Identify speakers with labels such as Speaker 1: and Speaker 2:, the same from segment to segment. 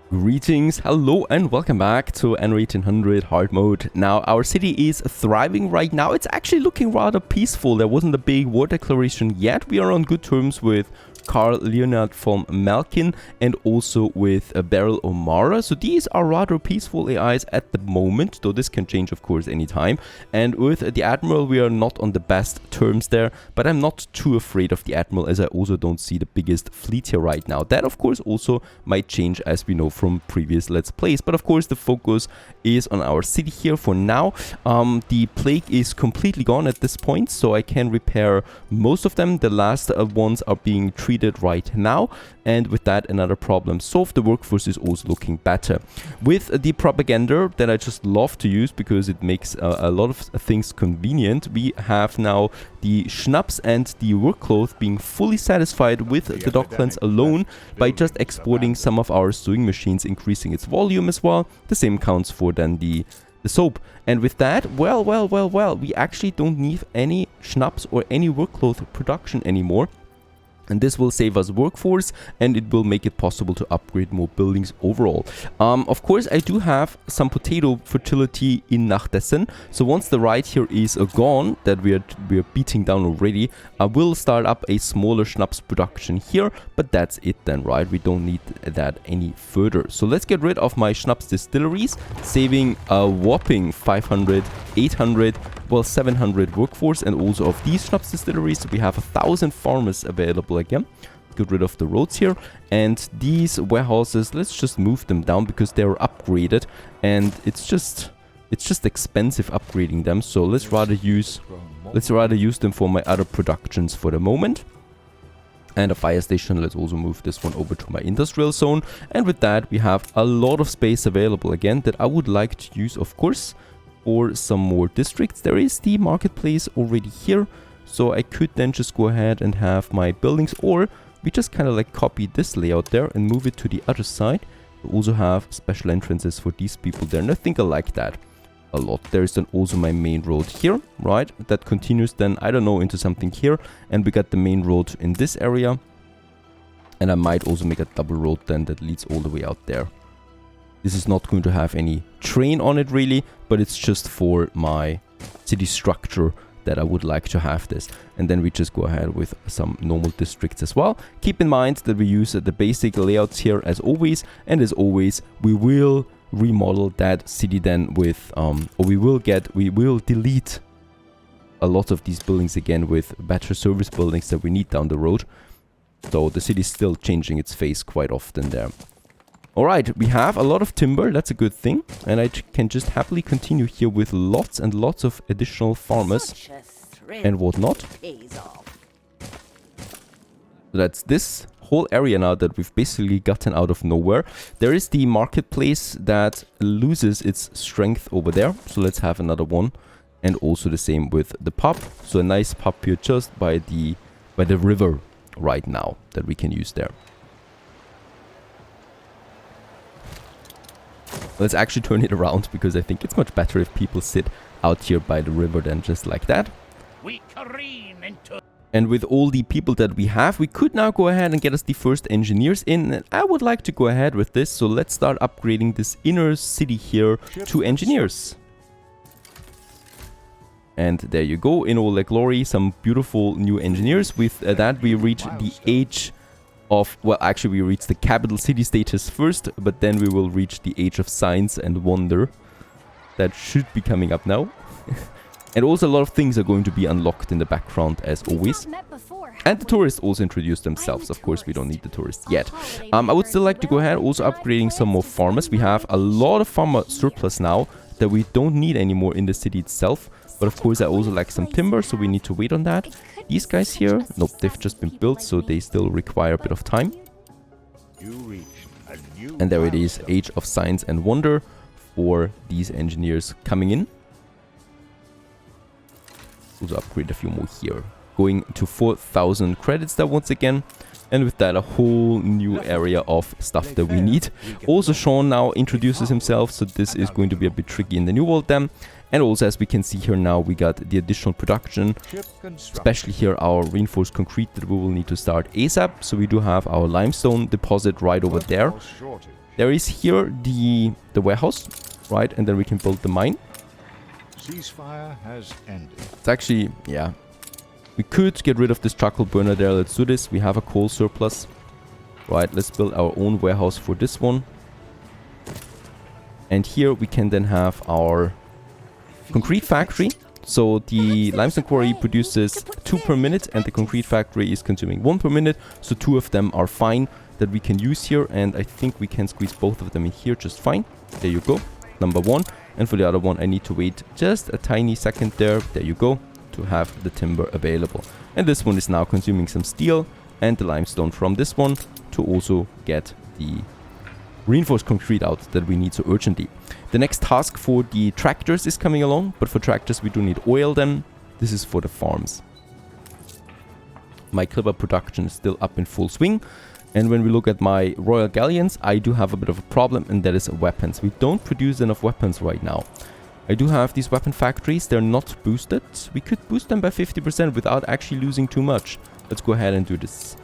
Speaker 1: Greetings, hello and welcome back to Anno 1800 hard mode. Now our city is thriving right now. It's actually looking rather peaceful. There wasn't a big war declaration yet. We are on good terms with Karl Leonard von Malkin and also with Beryl O'Mara. So these are rather peaceful AIs at the moment, though this can change of course anytime. And with the Admiral we are not on the best terms there, but I'm not too afraid of the Admiral as I also don't see the biggest fleet here right now. That of course also might change as we know from previous Let's Plays, but of course the focus is on our city here for now. The plague is completely gone at this point, so I can repair most of them. The last ones are being treated right now, and with that another problem solved. The workforce is also looking better. With the propaganda that I just love to use because it makes a lot of things convenient, we have now the schnapps and the work clothes being fully satisfied with the docklands alone by just exporting some of our sewing machines, increasing its volume as well. The same counts for then the soap. And with that, well, we actually don't need any schnapps or any work cloth production anymore. And this will save us workforce and it will make it possible to upgrade more buildings overall. Of course, I do have some potato fertility in Nachdessen. So once the right here is gone, that we are beating down already, I will start up a smaller schnapps production here. But that's it then, right? We don't need that any further. So let's get rid of my schnapps distilleries, saving a whopping 500, 800, well 700 workforce, and also of these schnapps distilleries. So we have 1,000 farmers available again. Get rid of the roads here, and these warehouses, let's just move them down because they're upgraded and it's just expensive upgrading them. So let's rather use them for my other productions for the moment. And a fire station, let's also move this one over to my industrial zone. And with that we have a lot of space available again that I would like to use, of course, for some more districts. There is the marketplace already here, so I could then just go ahead and have my buildings, or we just kind of like copy this layout there and move it to the other side. We also have special entrances for these people there, and I think I like that a lot. There's then also my main road here, right? That continues then, I don't know, into something here, and we got the main road in this area. And I might also make a double road then that leads all the way out there. This is not going to have any train on it really, but it's just for my city structure that I would like to have this. And then we just go ahead with some normal districts as well. Keep in mind that we use the basic layouts here as always, and as always we will remodel that city then with we will delete a lot of these buildings again with better service buildings that we need down the road. So the city is still changing its face quite often there. Alright, we have a lot of timber, that's a good thing, and I can just happily continue here with lots and lots of additional farmers and whatnot. So that's this whole area now that we've basically gotten out of nowhere. There is the marketplace that loses its strength over there, so let's have another one. And also the same with the pub, so a nice pub here just by the river right now that we can use there. Let's actually turn it around because I think it's much better if people sit out here by the river than just like that. And with all the people that we have, we could now go ahead and get us the first engineers in. And I would like to go ahead with this. So let's start upgrading this inner city here to engineers. And there you go, in all their glory, some beautiful new engineers. With that we reach the age of, well, actually we reach the capital city status first, but then we will reach the age of science and wonder. That should be coming up now. And also a lot of things are going to be unlocked in the background as always. And the tourists also introduce themselves. Of course, we don't need the tourists yet. I would still like to go ahead also upgrading some more farmers. We have a lot of farmer surplus now that we don't need anymore in the city itself. But of course I also like some timber, so we need to wait on that. These guys here, nope, they've just been built, so they still require a bit of time. And there it is, Age of Science and Wonder for these engineers coming in. Also upgrade a few more here. Going to 4,000 credits there once again. And with that, a whole new area of stuff that we need. Also, Sean now introduces himself, so this is going to be a bit tricky in the New World then. And also, as we can see here now, we got the additional production, especially here our reinforced concrete that we will need to start ASAP. So we do have our limestone deposit right over there. There is here the warehouse, right? And then we can build the mine.
Speaker 2: Ceasefire has ended.
Speaker 1: It's actually, yeah. We could get rid of this charcoal burner there. Let's do this. We have a coal surplus. Right, let's build our own warehouse for this one. And here we can then have our concrete factory. So the limestone quarry produces 2 per minute and the concrete factory is consuming 1 per minute. So 2 of them are fine that we can use here. And I think we can squeeze both of them in here just fine. There you go. Number 1. And for the other one, I need to wait just a tiny second there. There you go. To have the timber available. And this one is now consuming some steel and the limestone from this one to also get the reinforced concrete out that we need so urgently. The next task for the tractors is coming along, but for tractors we do need oil then. This is for the farms. My clipper production is still up in full swing. And when we look at my royal galleons, I do have a bit of a problem, and that is weapons. We don't produce enough weapons right now. I do have these weapon factories. They're not boosted. We could boost them by 50% without actually losing too much. Let's go ahead and do this.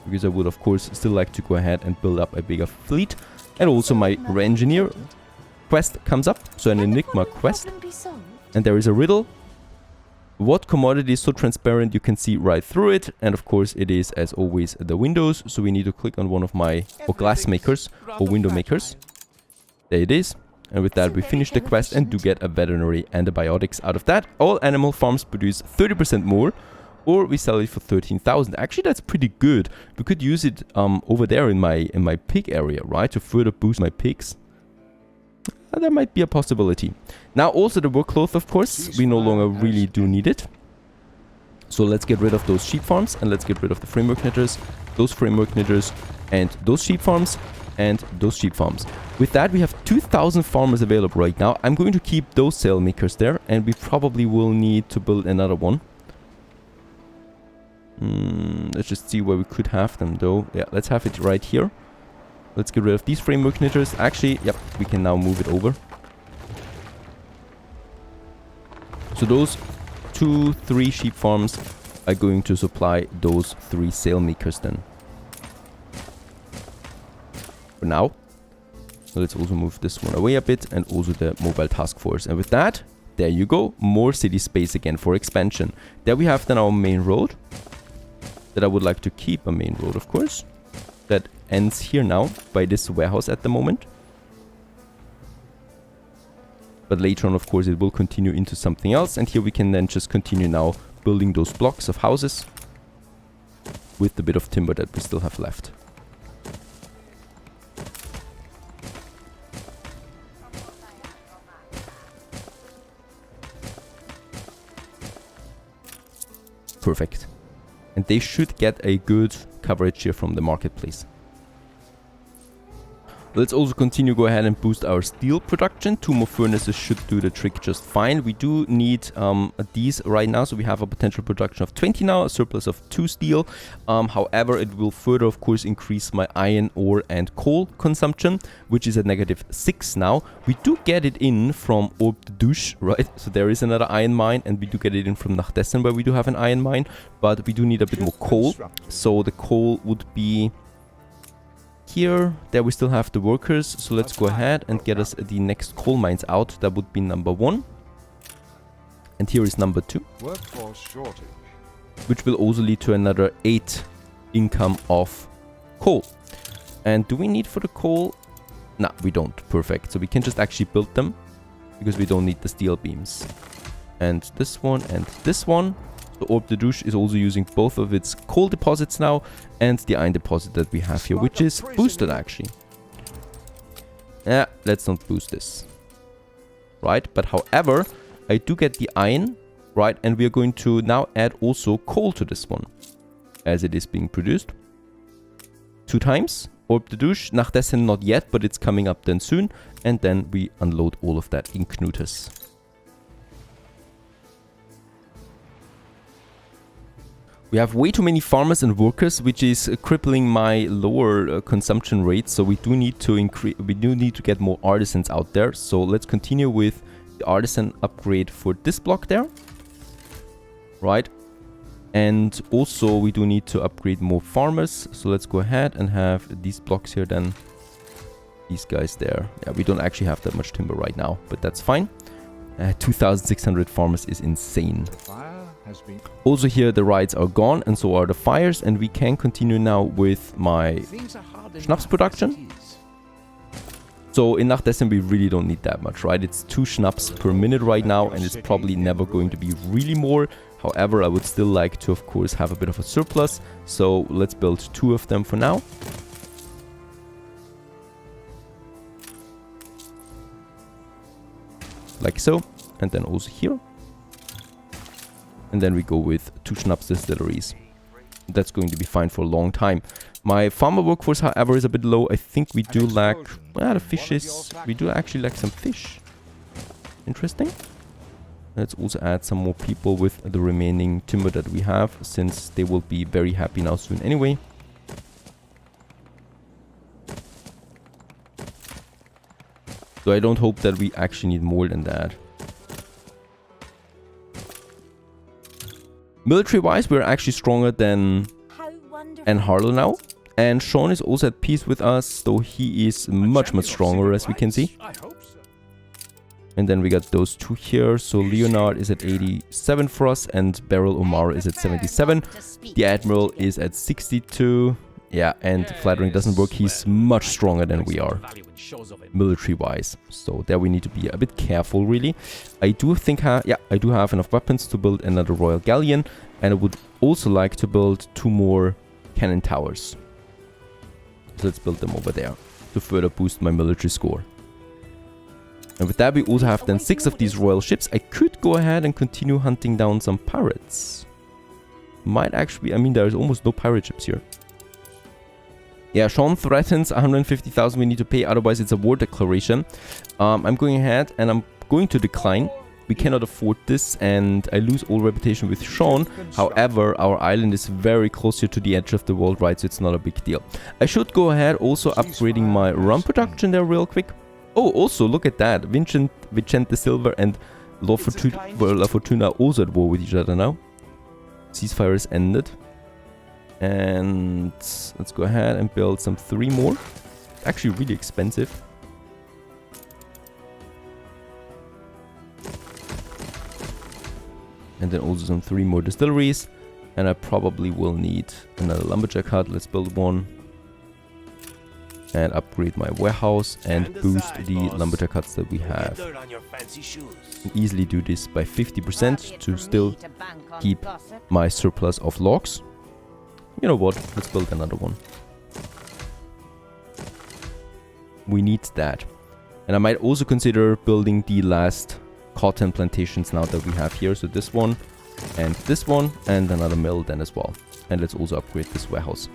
Speaker 1: Because I would, of course, still like to go ahead and build up a bigger fleet. And also my re-engineer quest comes up. So an enigma quest. And there is a riddle. What commodity is so transparent you can see right through it? And of course it is, as always, the windows. So we need to click on one of my glass makers or window makers. There it is. And with that we finish the quest and do get a veterinary antibiotics out of that. All animal farms produce 30% more. Or we sell it for 13,000. Actually, that's pretty good. We could use it over there in my pig area, right? To further boost my pigs. That might be a possibility. Now, also the work cloth, of course. We no longer really do need it. So let's get rid of those sheep farms. And let's get rid of the framework knitters. Those framework knitters. And those sheep farms. And those sheep farms. With that, we have 2,000 farmers available right now. I'm going to keep those sail makers there. And we probably will need to build another one. Let's just see where we could have them though. Yeah, let's have it right here. Let's get rid of these framework knitters. Actually, yep, we can now move it over. So those 2-3 sheep farms are going to supply those 3 sail makers then. For now. So let's also move this one away a bit and also the mobile task force. And with that, there you go. More city space again for expansion. There we have then our main road. That I would like to keep a main road, of course. That ends here now by this warehouse at the moment. But later on, of course, it will continue into something else. And here we can then just continue now building those blocks of houses with the bit of timber that we still have left. Perfect. And they should get a good coverage here from the marketplace. Let's also continue, go ahead and boost our steel production. 2 more furnaces should do the trick just fine. We do need these right now, so we have a potential production of 20 now, a surplus of 2 steel. However, it will further, of course, increase my iron ore and coal consumption, which is at -6 now. We do get it in from Orb de Douche, right? So there is another iron mine, and we do get it in from Nachdessen, where we do have an iron mine, but we do need a bit more coal. So the coal would be here. There we still have the workers, so let's go ahead and get us the next coal mines out. That would be number 1. And here is number 2.
Speaker 2: Workforce shortage.
Speaker 1: Which will also lead to another 8 income of coal. And do we need for the coal? No, we don't. Perfect. So we can just actually build them because we don't need the steel beams. And this one and this one. The Orb de Douche is also using both of its coal deposits now and the iron deposit that we have here, which is boosted actually. Yeah, let's not boost this. Right, but however, I do get the iron, right, and we are going to now add also coal to this one as it is being produced. 2 times. Orb de Douche, Nachdessen not yet, but it's coming up then soon. And then we unload all of that in Knutas. We have way too many farmers and workers, which is crippling my lower consumption rate. So we do need to get more artisans out there. So let's continue with the artisan upgrade for this block there. Right. And also we do need to upgrade more farmers. So let's go ahead and have these blocks here then. These guys there. Yeah, we don't actually have that much timber right now, but that's fine. 2,600 farmers is insane. Also here the rides are gone and so are the fires, and we can continue now with my schnapps production. So in Nachtessen we really don't need that much, right? It's 2 schnapps per minute right now, and it's probably never going to be really more. However, I would still like to, of course, have a bit of a surplus. So let's build 2 of them for now. Like so. And then also here. And then we go with 2 schnapps distilleries. That's going to be fine for a long time. My farmer workforce, however, is a bit low. I think we do lack... the fishes. We do actually lack some fish. Interesting. Let's also add some more people with the remaining timber that we have, since they will be very happy now soon anyway. So I don't hope that we actually need more than that. Military-wise, we're actually stronger than Harlow now. And Sean is also at peace with us, though he is much stronger, as we can see. And then we got those 2 here. So Leonard is at 87 for us, and Beryl Omar is at 77. The Admiral is at 62. Yeah, and flattering doesn't work. He's much stronger than we are, military-wise. So there we need to be a bit careful, really. I do think, I do have enough weapons to build another Royal Galleon. And I would also like to build 2 more cannon towers. So let's build them over there to further boost my military score. And with that, we also have then 6 of these royal ships. I could go ahead and continue hunting down some pirates. Might actually, I mean, there's almost no pirate ships here. Yeah, Sean threatens 150,000 we need to pay, otherwise it's a war declaration. I'm going ahead and I'm going to decline. We cannot afford this, and I lose all reputation with Sean. However, our island is very close here to the edge of the world, right? So it's not a big deal. I should go ahead also upgrading my rum production there real quick. Oh, also, look at that. Vicente Silva and La Fortuna also at war with each other now. Ceasefire is ended. And let's go ahead and build some 3 more. Actually really expensive. And then also some 3 more distilleries. And I probably will need another lumberjack hut. Let's build one. And upgrade my warehouse and boost the lumberjack huts that we have. Can easily do this by 50% to still keep my surplus of logs. You know what? Let's build another one. We need that. And I might also consider building the last cotton plantations now that we have here. So this one, and another mill then as well. And let's also upgrade this warehouse.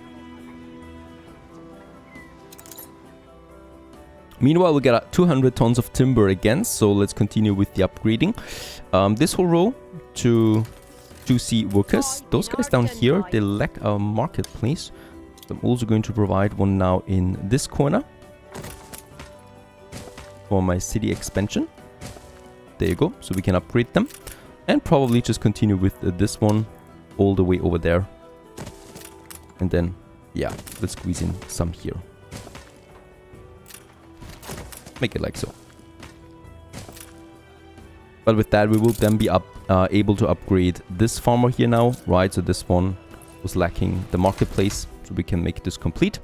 Speaker 1: Meanwhile, we got 200 tons of timber again. So let's continue with the upgrading. This whole row to 2C workers. Those guys down here, they lack a marketplace. So I'm also going to provide one now in this corner for my city expansion. There you go. So we can upgrade them. And probably just continue with this one all the way over there. And then, yeah, let's squeeze in some here. Make it like so. But with that, we will then be able to upgrade this farmer here now, right? So this one was lacking the marketplace, so we can make this complete.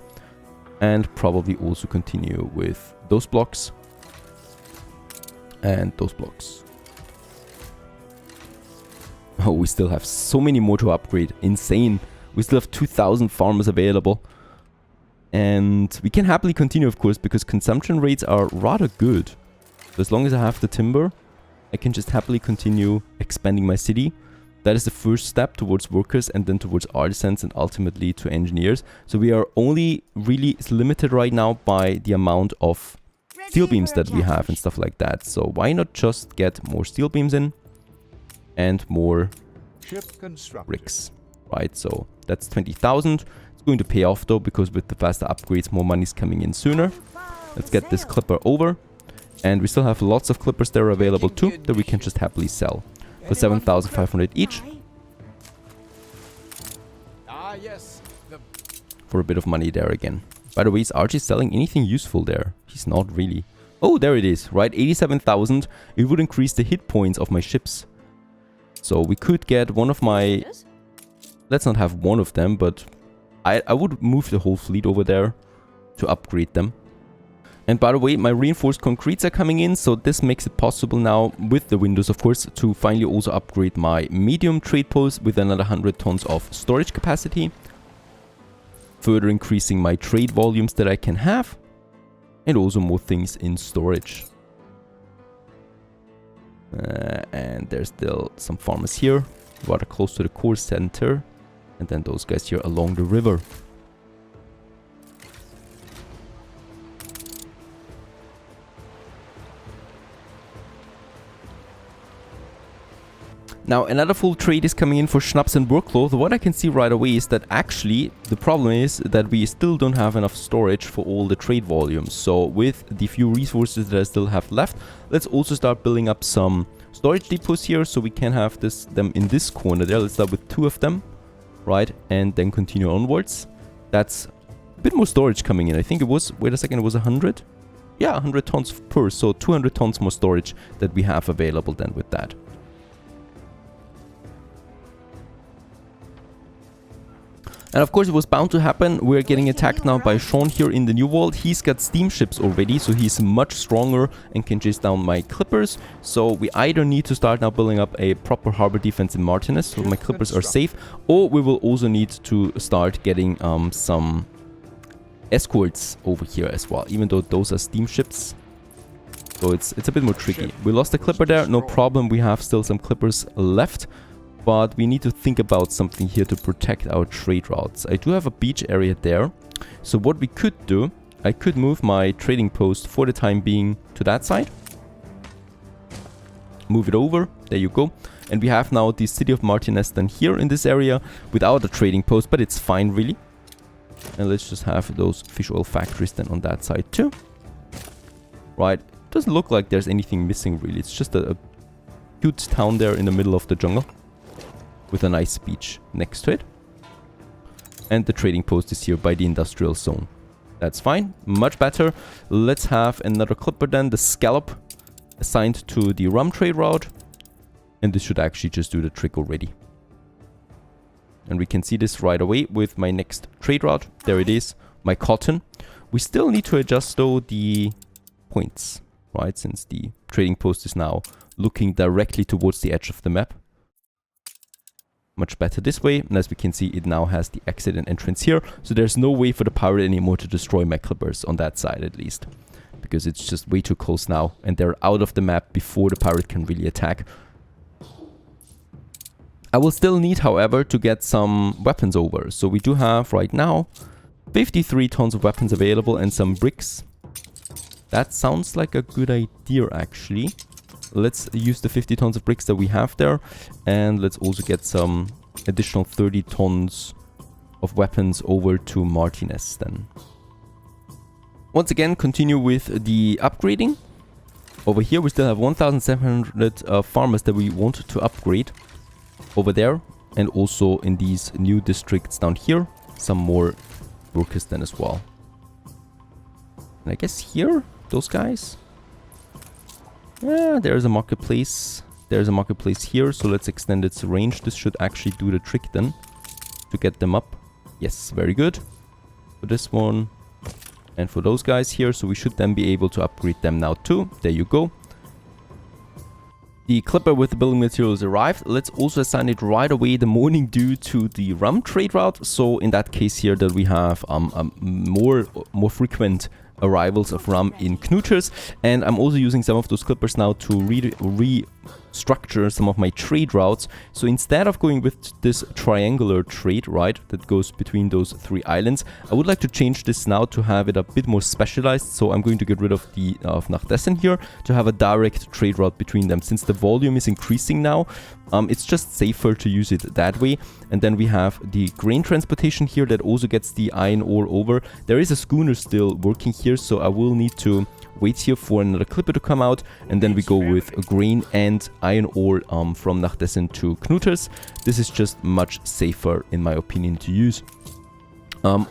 Speaker 1: And probably also continue with those blocks. And those blocks. Oh, we still have so many more to upgrade. Insane. We still have 2,000 farmers available. And we can happily continue, of course, because consumption rates are rather good. So as long as I have the timber, I can just happily continue expanding my city. That is the first step towards workers and then towards artisans and ultimately to engineers. So we are only really limited right now by the amount of steel beams that we have and stuff like that. So why not just get more steel beams in and more bricks, right? So that's 20,000. It's going to pay off though, because with the faster upgrades, more money is coming in sooner. Let's get this clipper over. And we still have lots of clippers there available too that we can just happily sell for 7,500 each.
Speaker 3: Yes.
Speaker 1: For a bit of money there again. By the way, is Archie selling anything useful there? He's not really. Oh, there it is, right? 87,000. It would increase the hit points of my ships. So we could get one of my... Let's not have one of them, but I would move the whole fleet over there to upgrade them. And by the way, my reinforced concretes are coming in, so this makes it possible now, with the windows of course, to finally also upgrade my medium trade post with another 100 tons of storage capacity. Further increasing my trade volumes that I can have. And also more things in storage. And there's still some farmers here, rather close to the core center. And then those guys here along the river. Now another full trade is coming in for Schnapps and Workcloth. What I can see right away is that actually the problem is that we still don't have enough storage for all the trade volumes. So with the few resources that I still have left, let's also start building up some storage depots here so we can have them in this corner there. Let's start with 2 of them, right? And then continue onwards. That's a bit more storage coming in. I think it was, wait a second, it was 100? Yeah, 100 tons per, so 200 tons more storage that we have available then with that. And of course it was bound to happen. We're getting attacked now by Sean here in the New World. He's got steamships already, so he's much stronger and can chase down my clippers. So we either need to start now building up a proper harbor defense in Martinez, so my clippers are safe, or we will also need to start getting some escorts over here as well, even though those are steamships. So it's a bit more tricky. We lost a clipper there, no problem. We have still some clippers left. But we need to think about something here to protect our trade routes. I do have a beach area there. So what we could do, I could move my trading post for the time being to that side. Move it over. There you go. And we have now the city of Martinez then here in this area without a trading post. But it's fine really. And let's just have those fish oil factories then on that side too. Right. Doesn't look like there's anything missing really. It's just a huge town there in the middle of the jungle. With a nice beach next to it. And the trading post is here by the industrial zone. That's fine. Much better. Let's have another clipper then. The scallop assigned to the rum trade route. And this should actually just do the trick already. And we can see this right away with my next trade route. There it is. My cotton. We still need to adjust though the points. Right? Since the trading post is now looking directly towards the edge of the map. Much better this way, and as we can see it now has the exit and entrance here, so there's no way for the pirate anymore to destroy my clippers on that side at least, because it's just way too close now and they're out of the map before the pirate can really attack. I will still need however to get some weapons over, so we do have right now 53 tons of weapons available and some bricks. That sounds like a good idea actually. Let's use the 50 tons of bricks that we have there. And let's also get some additional 30 tons of weapons over to Martinez then. Once again, continue with the upgrading. Over here we still have 1,700 farmers that we want to upgrade. Over there. And also in these new districts down here. Some more workers then as well. And I guess here, those guys... Yeah, there's a marketplace. There's a marketplace here, so let's extend its range. This should actually do the trick then to get them up. Yes, very good. For this one and for those guys here, so we should then be able to upgrade them now too. There you go. The clipper with the building materials arrived. Let's also assign it right away the morning due to the rum trade route. So in that case here that we have more frequent arrivals of rum in Knuters, and I'm also using some of those clippers now to restructure some of my trade routes. So instead of going with this triangular trade, right, that goes between those 3 islands, I would like to change this now to have it a bit more specialized. So I'm going to get rid of the Nachdessen here to have a direct trade route between them. Since the volume is increasing now, it's just safer to use it that way. And then we have the grain transportation here that also gets the iron ore over. There is a schooner still working here, so I will need to waits here for another clipper to come out, and then we go with grain and iron ore from Nachdessen to Knuters. This is just much safer in my opinion to use.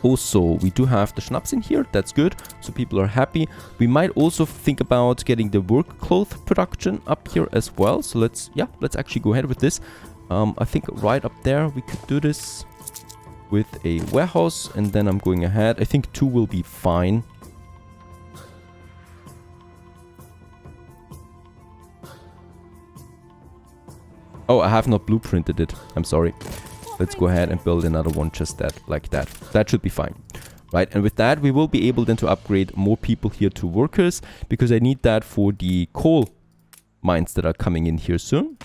Speaker 1: Also, we do have the schnapps in here, that's good, so people are happy. We might also think about getting the work cloth production up here as well, so let's actually go ahead with this. I think right up there we could do this with a warehouse, and then I'm going ahead. I think 2 will be fine. Oh, I have not blueprinted it, I'm sorry. Let's go ahead and build another one just that, like that. That should be fine. Right, and with that we will be able then to upgrade more people here to workers, because I need that for the coal mines that are coming in here soon.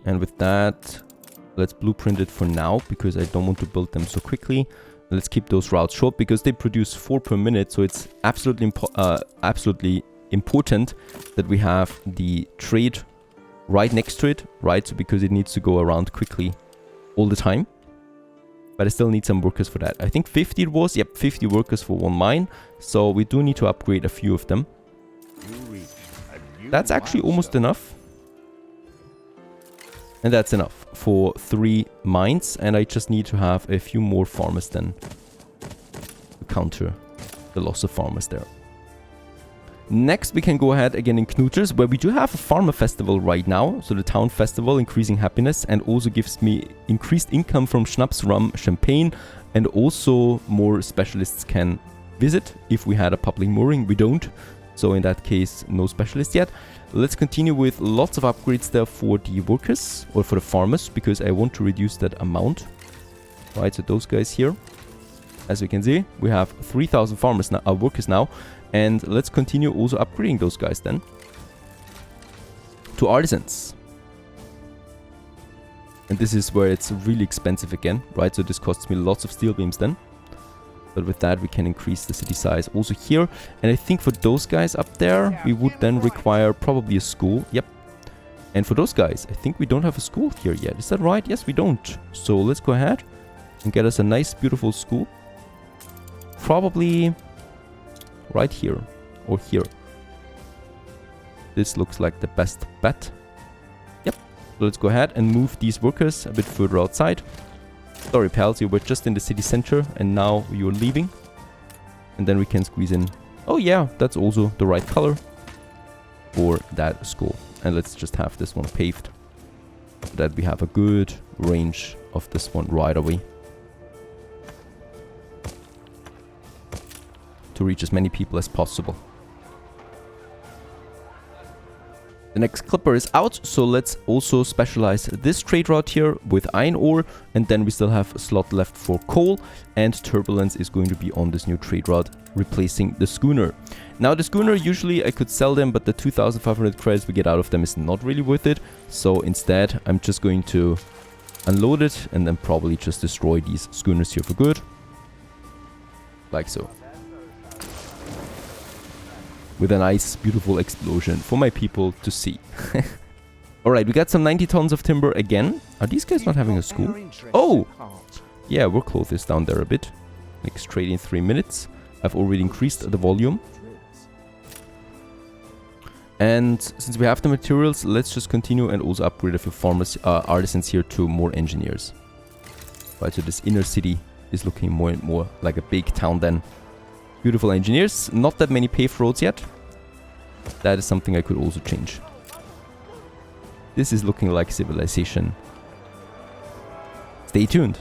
Speaker 1: And with that, let's blueprint it for now, because I don't want to build them so quickly. Let's keep those routes short, because they produce 4 per minute, so it's absolutely important that we have the trade right next to it, right? So because it needs to go around quickly all the time. But I still need some workers for that. I think 50 it was. Yep, 50 workers for one mine. So we do need to upgrade a few of them. That's actually almost enough. And that's enough for 3 mines. And I just need to have a few more farmers then to counter the loss of farmers there. Next, we can go ahead again in Knuters, where we do have a farmer festival right now. So the town festival, increasing happiness, and also gives me increased income from schnapps, rum, champagne, and also more specialists can visit. If we had a public mooring, we don't. So in that case, no specialists yet. Let's continue with lots of upgrades there for the workers, or for the farmers, because I want to reduce that amount. Right, so those guys here. As you can see, we have 3,000 farmers now, workers now. And let's continue also upgrading those guys then to artisans. And this is where it's really expensive again, right? So this costs me lots of steel beams then. But with that we can increase the city size also here. And I think for those guys up there, we would then require probably a school. Yep. And for those guys, I think we don't have a school here yet. Is that right? Yes, we don't. So let's go ahead and get us a nice, beautiful school. Probably right here or here. This looks like the best bet. Yep. So let's go ahead and move these workers a bit further outside. Sorry pals, you were just in the city center and now you're leaving. And then we can squeeze in. Oh yeah, that's also the right color for that school. And let's just have this one paved so that we have a good range of this one right away. To reach as many people as possible. The next clipper is out, so let's also specialize this trade route here with iron ore, and then we still have a slot left for coal, and turbulence is going to be on this new trade route, replacing the schooner. Now the schooner, usually I could sell them, but the 2,500 credits we get out of them is not really worth it, so instead I'm just going to unload it and then probably just destroy these schooners here for good, like so. With a nice, beautiful explosion for my people to see. Alright, we got some 90 tons of timber again. Are these guys not having a school? Oh! Yeah, work cloth is down there a bit. Next trade in 3 minutes. I've already increased the volume. And since we have the materials, let's just continue and also upgrade a few farmers, artisans here to more engineers. Right, so this inner city is looking more and more like a big town then. Beautiful engineers, not that many paved roads yet. That is something I could also change. This is looking like civilization. Stay tuned.